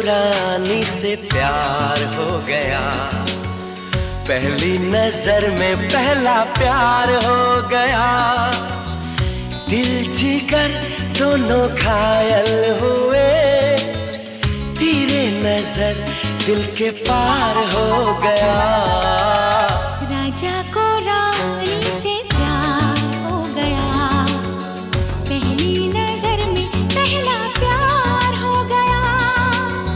रानी से प्यार हो गया, पहली नजर में पहला प्यार हो गया। दिल जिगर दोनों घायल हुए, तेरे नजर दिल के पार हो गया। राजा को